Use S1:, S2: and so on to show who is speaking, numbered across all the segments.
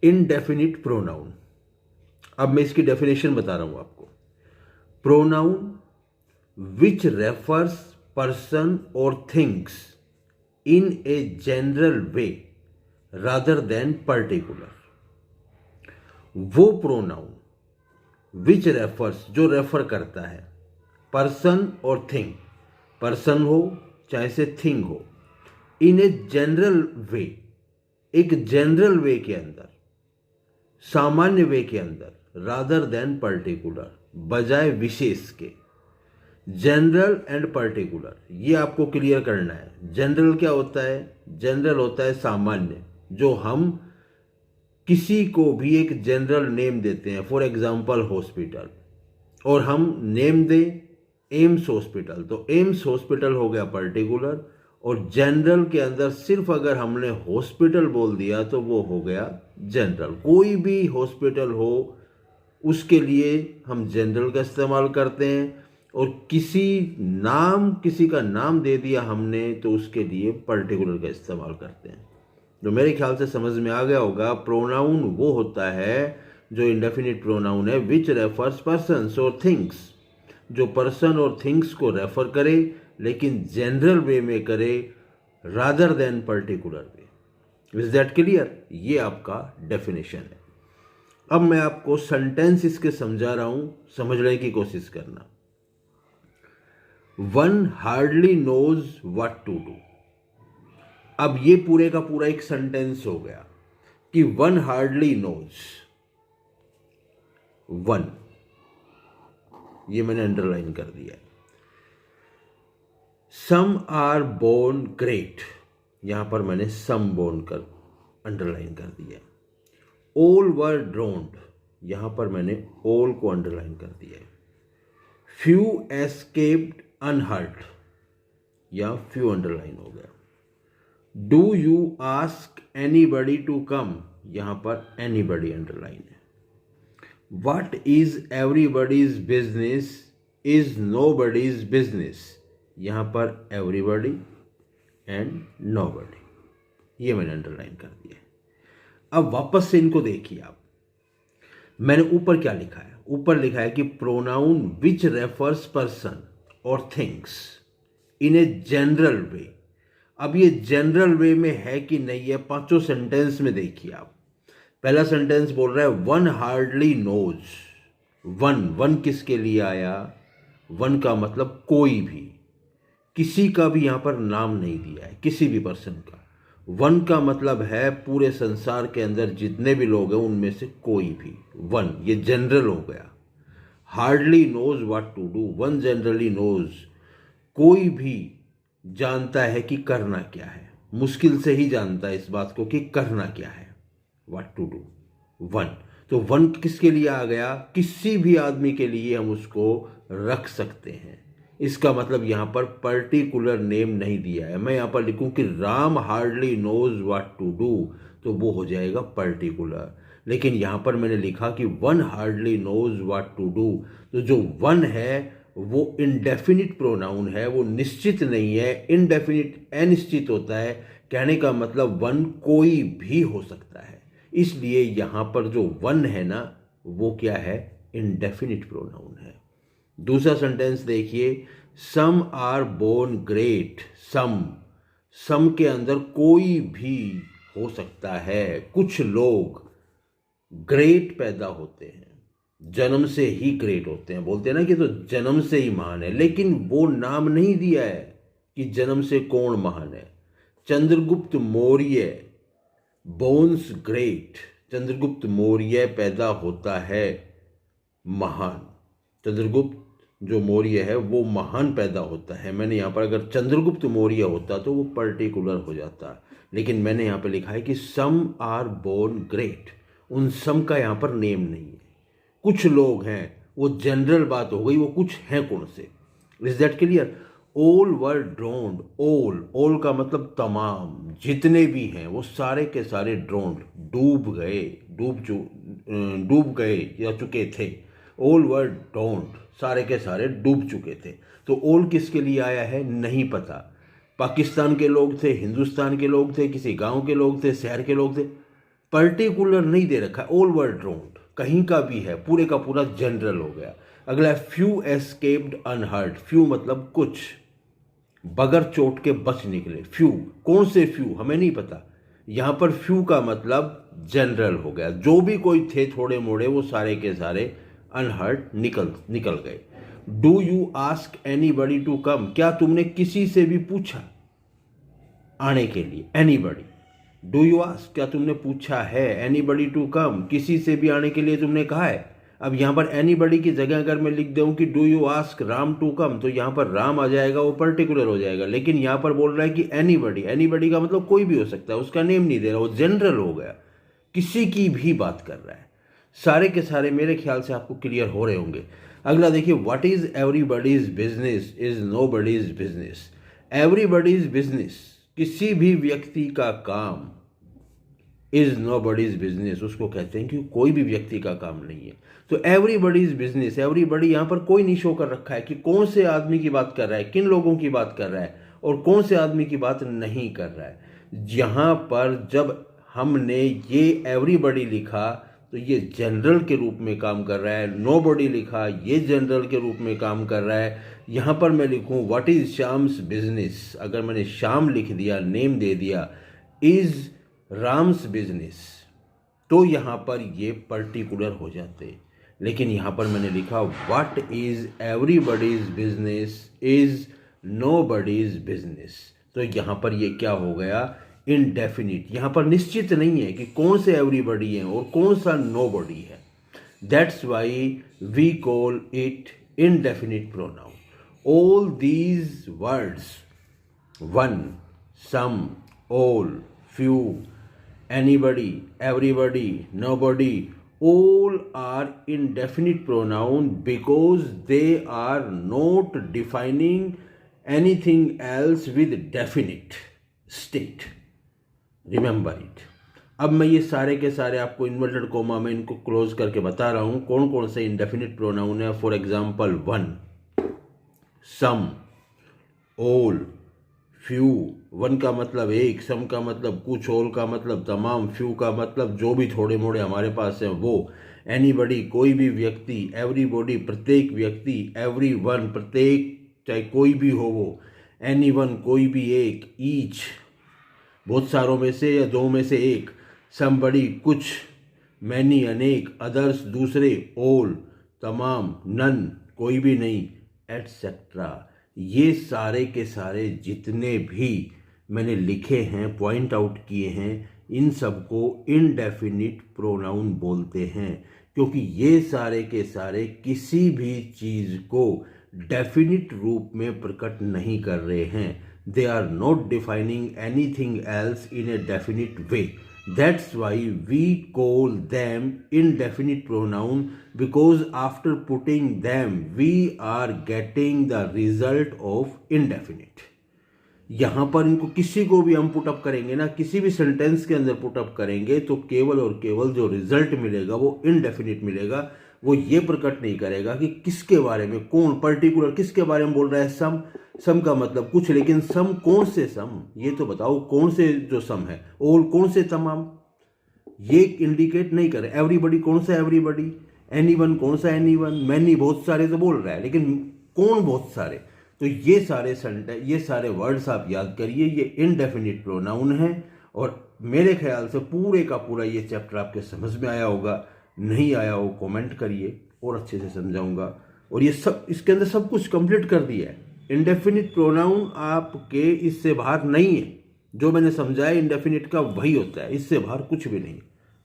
S1: Indefinite pronoun. अब मैं इसकी डेफिनेशन बता रहा हूं आपको। प्रोनाउन विच रेफर्स पर्सन और things in a general way rather than particular. वो प्रोनाउन विच रेफर्स, जो रेफर करता है, पर्सन और थिंग, पर्सन हो चाहे से थिंग हो, इन ए जनरल वे, एक जनरल वे के अंदर, सामान्य वे के अंदर, रादर देन पर्टिकुलर, बजाय विशेष के। जनरल एंड पर्टिकुलर ये आपको क्लियर करना है। जनरल क्या होता है? जनरल होता है सामान्य, जो हम किसी को भी एक जनरल नेम देते हैं, फॉर एग्जांपल हॉस्पिटल, और हम नेम दें एम्स हॉस्पिटल, तो एम्स हॉस्पिटल हो गया पर्टिकुलर। और जनरल के अंदर सिर्फ अगर हमने हॉस्पिटल बोल दिया तो वो हो गया जनरल। कोई भी हॉस्पिटल हो उसके लिए हम जनरल का इस्तेमाल करते हैं, और किसी का नाम दे दिया हमने तो उसके लिए पर्टिकुलर का इस्तेमाल करते हैं। जो मेरे ख्याल से समझ में आ गया होगा। प्रोनाउन वो होता है जो इंडेफिनिट प्रोनाउन है, विच रेफर्स पर्सन्स और थिंग्स, जो पर्सन और थिंग्स को रेफर करे लेकिन जनरल वे में करे, rather than particular way. Is that clear? ये आपका डेफिनेशन है। अब मैं आपको सेंटेंस इसके समझा रहा हूं, समझने की कोशिश करना। One hardly knows what to do. अब ये पूरे का पूरा एक सेंटेंस हो गया कि वन हार्डली नोज, वन, ये मैंने अंडरलाइन कर दिया। सम आर बोर्न ग्रेट, यहां पर मैंने सम बोर्न कर अंडरलाइन कर दिया। ऑल वर ड्रोन्ड, यहां पर मैंने ऑल को अंडरलाइन कर दिया। फ्यू एस्केप्ड अनहर्ट, या फ्यू अंडरलाइन हो गया। Do you ask anybody to come, यहां पर एनीबडी अंडरलाइन है। What is everybody's business is nobody's business, यहां पर everybody and nobody, ये मैंने अंडरलाइन कर दिया। अब वापस से इनको देखिए आप। मैंने ऊपर क्या लिखा है? ऊपर लिखा है कि प्रोनाउन विच रेफर्स पर्सन और थिंग्स इन ए जनरल वे। अब ये जनरल वे में है कि नहीं है, पांचों सेंटेंस में देखिए आप। पहला सेंटेंस बोल रहा है वन हार्डली नोज। वन किसके लिए आया? वन का मतलब कोई भी, किसी का भी यहां पर नाम नहीं दिया है, किसी भी पर्सन का। वन का मतलब है पूरे संसार के अंदर जितने भी लोग हैं उनमें से कोई भी। वन, ये जनरल हो गया। Hardly knows what to do, one generally knows, कोई भी जानता है कि करना क्या है, मुश्किल से ही जानता है इस बात को कि करना क्या है। What to do, one. तो वन किसके लिए आ गया? किसी भी आदमी के लिए हम उसको रख सकते हैं। इसका मतलब यहां पर पर्टिकुलर नेम नहीं दिया है। मैं यहां पर लिखूं कि Ram hardly knows what to do, तो वो हो जाएगा पर्टिकुलर। लेकिन यहां पर मैंने लिखा कि one hardly knows what to do, तो जो वन है वो इनडेफिनिट प्रोनाउन है, वो निश्चित नहीं है। इनडेफिनिट अनिश्चित होता है। कहने का मतलब वन कोई भी हो सकता है, इसलिए यहां पर जो वन है ना, वो क्या है? इनडेफिनिट प्रोनाउन है। दूसरा सेंटेंस देखिए, सम आर बोर्न ग्रेट। सम के अंदर कोई भी हो सकता है। कुछ लोग ग्रेट पैदा होते हैं, जन्म से ही ग्रेट होते हैं। बोलते हैं ना कि तो जन्म से ही महान है, लेकिन वो नाम नहीं दिया है कि जन्म से कौन महान है। चंद्रगुप्त मौर्य बोर्न्स ग्रेट, चंद्रगुप्त मौर्य पैदा होता है महान। चंद्रगुप्त जो मौर्य है वो महान पैदा होता है। मैंने यहाँ पर अगर चंद्रगुप्त मौर्य होता तो वो पर्टिकुलर हो जाता, लेकिन मैंने यहाँ पे लिखा है कि सम आर बोर्न ग्रेट। उन सम का यहाँ पर नेम नहीं है। कुछ लोग हैं, वो जनरल बात हो गई, वो कुछ हैं कौन से? Is that clear? All were drowned, all का मतलब तमाम, जितने भी हैं वो सारे के सारे ड्रोन्ड, डूब गए या चुके थे। ऑल वर ड्रोन्ड, सारे के सारे डूब चुके थे। तो ऑल किसके लिए आया है नहीं पता। पाकिस्तान के लोग थे, हिंदुस्तान के लोग थे, किसी गांव के लोग थे, शहर के लोग थे, पर्टिकुलर नहीं दे रखा है, ऑल वर ड्रोन्ड, कहीं का भी है, पूरे का पूरा जनरल हो गया। अगला है फ्यू एस्केप्ड अनहर्ट, फ्यू मतलब कुछ बगैर चोट के बच निकले। फ्यू, कौन से फ्यू हमें नहीं पता, यहां पर फ्यू का मतलब जनरल हो गया, जो भी कोई थे थोड़े मोड़े वो सारे के सारे अनहर्ट निकल गए। Do you ask anybody to come, क्या तुमने किसी से भी पूछा आने के लिए? एनीबडी, डू यू आस्क, क्या तुमने पूछा है? एनीबडी टू कम, किसी से भी आने के लिए तुमने कहा है। अब यहाँ पर एनीबडी की जगह अगर मैं लिख दूँ कि do you ask Ram to come, तो यहाँ पर राम आ जाएगा, वो पर्टिकुलर हो जाएगा। लेकिन यहाँ पर बोल रहा है कि एनीबडी, एनीबडी का मतलब कोई भी हो सकता है, उसका नेम नहीं दे रहा, वो जनरल हो गया, किसी की भी बात कर रहा है। सारे के सारे मेरे ख्याल से आपको क्लियर हो रहे होंगे। अगला देखिए, what is everybody's business is nobody's business. Everybody's business, किसी भी व्यक्ति का काम, इज नोबडीज बिजनेस, उसको कहते हैं कि कोई भी व्यक्ति का काम नहीं है। तो एवरीबडीज बिजनेस, एवरीबडी यहाँ पर कोई नहीं शो कर रखा है कि कौन से आदमी की बात कर रहा है, किन लोगों की बात कर रहा है और कौन से आदमी की बात नहीं कर रहा है। यहाँ पर जब हमने ये एवरीबडी लिखा तो ये जनरल के रूप में काम कर रहा है, नोबडी लिखा ये जनरल के रूप में काम कर रहा है। यहाँ पर मैं लिखूँ व्हाट इज श्याम्स बिजनेस, अगर मैंने श्याम लिख दिया, नेम दे दिया, इज राम्स बिजनेस, तो यहाँ पर ये पर्टिकुलर हो जाते। लेकिन यहाँ पर मैंने लिखा what is everybody's business is nobody's business, तो यहाँ पर ये क्या हो गया? इनडेफिनिट। यहाँ पर निश्चित नहीं है कि कौन से एवरीबडी है और कौन सा नोबडी है। That's why we call it indefinite pronoun. All these words, one, some, all, few, anybody, everybody, nobody, all are indefinite pronoun because they are not defining anything else with definite state. Remember it. अब मैं ये सारे के सारे आपको inverted coma में इनको close करके बता रहा हूँ कौन कौन से इंडेफिनिट प्रोनाउन है। For example, one, some, all, few. One का मतलब एक, सम का मतलब कुछ, ऑल का मतलब तमाम, फ्यू का मतलब जो भी थोड़े मोड़े हमारे पास हैं वो, एनीबडी कोई भी व्यक्ति, एवरीबॉडी प्रत्येक व्यक्ति, एवरी वन प्रत्येक चाहे कोई भी हो वो, एनी वन कोई भी एक, ईच बहुत सारों में से या दो में से एक, समबडी कुछ, मैनी अनेक, अदर्स दूसरे, ऑल तमाम, नन कोई भी नहीं, एटसेट्रा। ये सारे के सारे जितने भी मैंने लिखे हैं, पॉइंट आउट किए हैं, इन सबको इनडेफिनिट प्रोनाउन बोलते हैं, क्योंकि ये सारे के सारे किसी भी चीज़ को डेफिनिट रूप में प्रकट नहीं कर रहे हैं। They are not defining anything else in a definite way. That's why we call them indefinite pronoun, because after putting them we are getting the result of indefinite. यहाँ पर इनको किसी को भी हम पुटअप करेंगे ना, किसी भी सेंटेंस के अंदर पुटअप करेंगे तो केवल और केवल जो रिजल्ट मिलेगा वो इनडेफिनिट मिलेगा। वो ये प्रकट नहीं करेगा कि किसके बारे में, कौन पर्टिकुलर किसके बारे में बोल रहा है। सम, सम का मतलब कुछ, लेकिन सम कौन से सम, ये तो बताओ कौन से जो सम है। ऑल कौन से तमाम, ये इंडिकेट नहीं करे। एवरीबडी कौन सा एवरीबडी, एनीवन कौन सा एनीवन, मैनी बहुत सारे तो बोल रहा है लेकिन कौन बहुत सारे। तो ये सारे ये सारे वर्ड्स आप याद करिए, ये इनडेफिनिट प्रोनाउन है। और मेरे ख्याल से पूरे का पूरा ये चैप्टर आपके समझ में आया होगा। नहीं आया हो कमेंट करिए और अच्छे से समझाऊंगा। और ये सब इसके अंदर सब कुछ कंप्लीट कर दिया है। इंडेफिनिट प्रोनाउन आपके इससे बाहर नहीं है। जो मैंने समझाया इंडेफिनिट का वही होता है, इससे बाहर कुछ भी नहीं।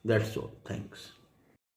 S1: That's all, thanks.